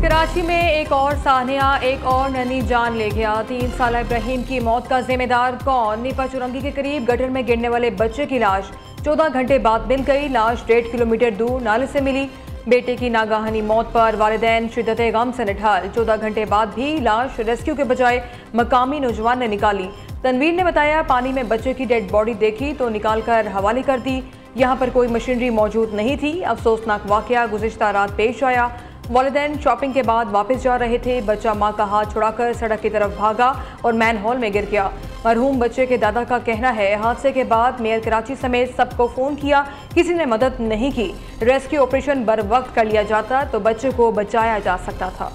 कराची में एक और सानिया एक और नन्ही जान ले गया। 3 साल इब्राहिम की मौत का जिम्मेदार कौन? नीपा चुरंगी के करीब गटर में गिरने वाले बच्चे की लाश 14 घंटे बाद मिल गई। लाश 1.5 किलोमीटर दूर नाले से मिली। बेटे की नागाहानी मौत पर वालिदैन शिद्दत गम से निढाल। 14 घंटे बाद भी लाश रेस्क्यू के बजाय मकामी नौजवान ने निकाली। तनवीर ने बताया, पानी में बच्चे की डेड बॉडी देखी तो निकाल कर हवाले कर दी। यहाँ पर कोई मशीनरी मौजूद नहीं थी। अफसोसनाक वाकया गुज़िश्ता रात पेश आया। वालिदैन शॉपिंग के बाद वापस जा रहे थे। बच्चा माँ का हाथ छुड़ाकर सड़क की तरफ भागा और मैन होल में गिर गया। मरहूम बच्चे के दादा का कहना है, हादसे के बाद मेयर कराची समेत सबको फ़ोन किया, किसी ने मदद नहीं की। रेस्क्यू ऑपरेशन बर वक्त कर लिया जाता तो बच्चे को बचाया जा सकता था।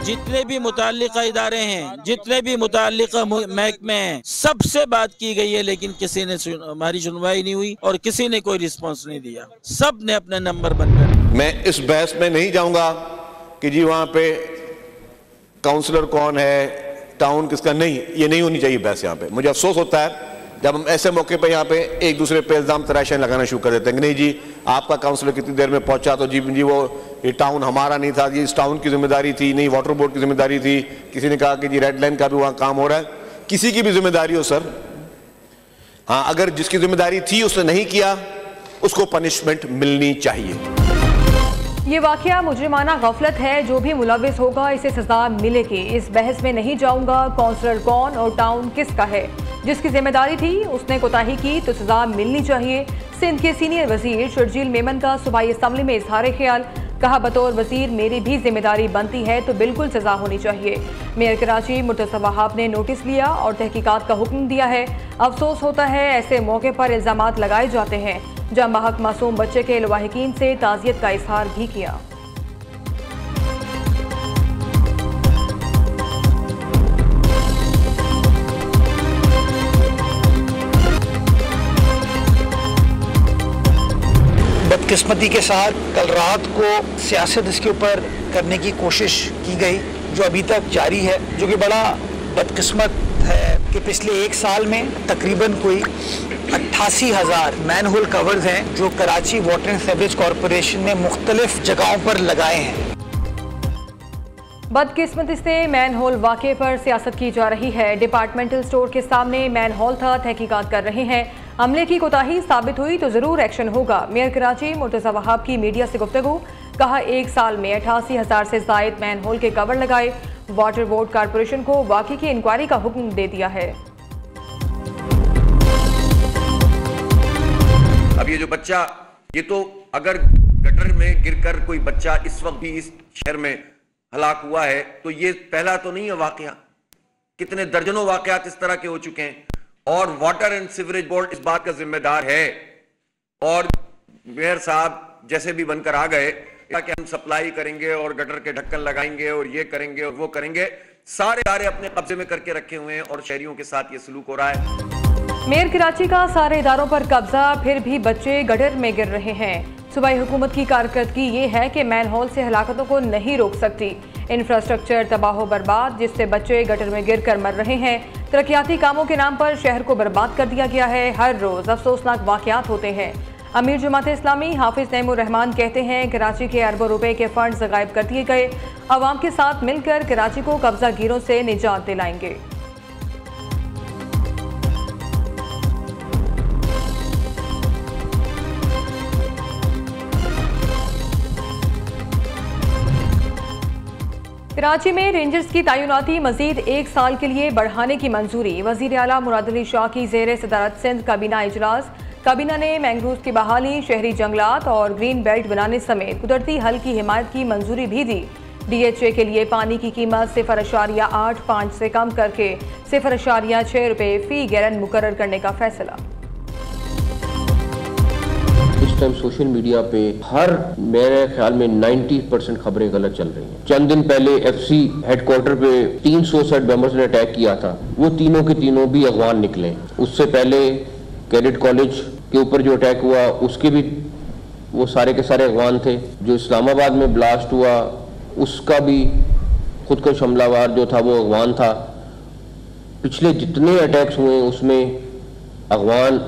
जितने भी मुताल्लिका इदारे हैं, जितने भी मुताल्लिका महकमे हैं, सबसे बात की गई है, लेकिन किसी ने हमारी सुनवाई नहीं हुई और किसी ने कोई रिस्पांस नहीं दिया। सब ने अपने नंबर बंद कर। मैं इस बहस में नहीं जाऊंगा कि जी वहां पे काउंसलर कौन है, टाउन किसका, नहीं, ये नहीं होनी चाहिए बहस यहाँ पे। मुझे अफसोस होता है जब हम ऐसे मौके पे यहाँ पे एक दूसरे पे इल्जाम तराशियां लगाना शुरू कर देते हैं कि नहीं जी आपका काउंसलर कितनी देर में पहुंचा तो जी वो ये टाउन हमारा नहीं था, ये इस टाउन की जिम्मेदारी थी, नहीं वाटर बोर्ड की जिम्मेदारी थी। किसी ने कहा कि जी रेड लाइन का भी वहाँ काम हो रहा है। किसी की भी जिम्मेदारी हो सर, हाँ, अगर जिसकी जिम्मेदारी थी उसने नहीं किया उसको पनिशमेंट मिलनी चाहिए। ये वाकया मुजरिमाना गफलत है। जो भी मुलविस होगा इसे सजा मिलेगी। इस बहस में नहीं जाऊंगा। काउंसलर कौन और टाउन किसका है? जिसकी जिम्मेदारी थी उसने कोताही की तो सजा मिलनी चाहिए। सिंध के सीनियर वजीर शर्जील मेमन का सूबाई असम्बली में इजहार ख्याल। कहा, बतौर वजीर मेरी भी जिम्मेदारी बनती है तो बिल्कुल सजा होनी चाहिए। मेयर कराची मुर्तज़ा वहाब ने नोटिस लिया और तहकीकात का हुक्म दिया है। अफसोस होता है ऐसे मौके पर इल्जामात लगाए जाते हैं। जब महक मासूम बच्चे के लवाहिकीन से ताज़ियत का इजहार भी किया। बदकिस्मती के साथ कल रात को सियासत इसके ऊपर करने की कोशिश की गई, जो अभी तक जारी है, जो कि बड़ा बदकिस्मत है कि पिछले 1 साल में तकरीबन कोई 88,000 मैनहोल कवर्स हैं जो Karachi water and sewerage corporation ने मुख्तलिफ जगहों पर लगाए हैं। बदकिस्मती से मैनहोल वाक़े पर सियासत की जा रही है। डिपार्टमेंटल स्टोर के सामने मैनहोल था, तहकीकात कर रहे हैं। अमले की कोताही साबित हुई तो जरूर एक्शन होगा। मेयर कराची मुर्तज़ा वहाब की मीडिया से गुफ्तगू। कहा, 1 साल में 88,000 से जायद मैनहोल के कवर लगाए। वाटर बोर्ड कॉरपोरेशन को वाक़ई की इंक्वायरी का हुक्म दे दिया है। अब ये जो बच्चा, ये तो अगर गटर में गिरकर कोई बच्चा इस वक्त भी इस शहर में हलाक हुआ है तो ये पहला तो नहीं है वाकया। कितने दर्जनों वाकयात इस तरह के हो चुके हैं और वाटर एंड सीवरेज बोर्ड इस बात का जिम्मेदार है। और मेयर साहब जैसे भी बनकर आ गए कि हम सप्लाई करेंगे और गटर के ढक्कन लगाएंगे और ये करेंगे और वो करेंगे, सारे अपने कब्जे में करके रखे हुए हैं और शहरियों के साथ ये सलूक हो रहा है। मेयर कराची का सारे इदारों पर कब्जा, फिर भी बच्चे गटर में गिर रहे हैं। सूबाई हुकूमत की कारकर्दगी ये है कि मैनहोल से हलाकतों को नहीं रोक सकती। इंफ्रास्ट्रक्चर तबाह बर्बाद, जिससे बच्चे गटर में गिर कर मर रहे हैं। तरक्याती कामों के नाम पर शहर को बर्बाद कर दिया गया है। हर रोज़ अफसोसनाक वाकयात होते हैं। अमीर जमात इस्लामी हाफिज नईमुर रहमान कहते हैं, कराची के अरबों रुपए के फंड्स गायब कर दिए गए। अवाम के साथ मिलकर कराची को कब्जा गिरों से निजात दिलाएंगे। कराची में रेंजर्स की तैनाती मजीद 1 साल के लिए बढ़ाने की मंजूरी। वजीर आला मुराद अली शाह की ज़ेर सदारत सिंध काबीना इजलास। काबीना ने मैंग्रोव की बहाली, शहरी जंगलात और ग्रीन बेल्ट बनाने समेत कुदरती हल की हिमायत की मंजूरी भी दी। DHA के लिए पानी की कीमत 0.85 से कम करके 0.6 रुपये फी गैलन मुकर्रर करने का फैसला। इस टाइम सोशल मीडिया पे हर मेरे ख्याल में 90% खबरें गलत चल रही हैं। चंद दिन पहले FC हेडक्वार्टर पे 300 सेट बमर्स ने अटैक किया था, वो तीनों के तीनों भी अगवान निकले। उससे पहले कैडेट कॉलेज के ऊपर जो अटैक हुआ उसके भी वो सारे के सारे अगवान थे। जो इस्लामाबाद में ब्लास्ट हुआ उसका भी खुदकश हमलावर जो था वो अगवान था। पिछले जितने अटैक्स हुए उसमें अगवान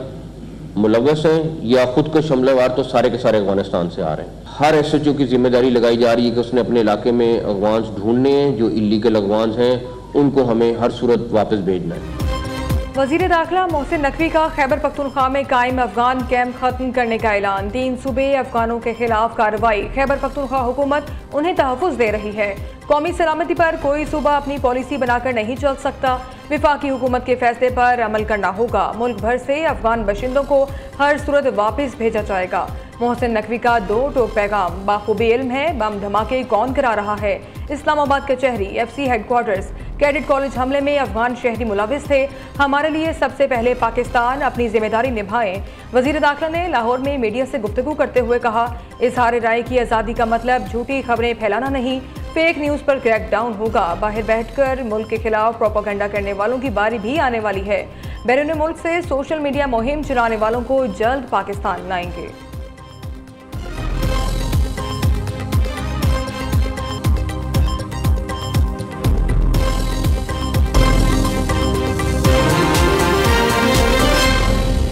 मुलव्वस हैं या खुदकश हमलावर तो सारे के सारे अफगानिस्तान से आ रहे हैं। हर SHO की जिम्मेदारी लगाई जा रही है कि उसने अपने इलाके में अफगान्स ढूंढने हैं, जो इलीगल अफगान्स हैं उनको हमें हर सूरत वापस भेजना है। वजीर दाखिला मोहसिन नकवी का खैबर पख्तूनख्वा में कायम अफगान कैंप खत्म करने का ऐलान। 3 सूबे अफगानों के खिलाफ कार्रवाई, खैबर पख्तूनख्वा हुकूमत उन्हें तहफ़्फ़ुज़ दे रही है। कौमी सलामती पर कोई सूबा अपनी पॉलिसी बनाकर नहीं चल सकता, विफाकी हुकूमत के फैसले पर अमल करना होगा। मुल्क भर से अफगान बाशिंदों को हर सूरत वापस भेजा जाएगा। मोहसिन नकवी का 2 टोक पैगाम, बाखूबी इल्म है बम धमाके कौन करा रहा है। इस्लामाबाद कचहरी, FC हेडक्वार्टर्स, कैडेट कॉलेज हमले में अफगान शहरी मुलविस थे। हमारे लिए सबसे पहले पाकिस्तान अपनी जिम्मेदारी निभाएं। वजीर दाखिला ने लाहौर में मीडिया से गुफ्तगू करते हुए कहा, इज़हार राय की आज़ादी का मतलब झूठी खबरें फैलाना नहीं, फेक न्यूज़ पर क्रैकडाउन होगा। बाहर बैठकर मुल्क के खिलाफ प्रोपेगेंडा करने वालों की बारी भी आने वाली है। बैरून मुल्क से सोशल मीडिया मुहिम चलाने वालों को जल्द पाकिस्तान लाएंगे।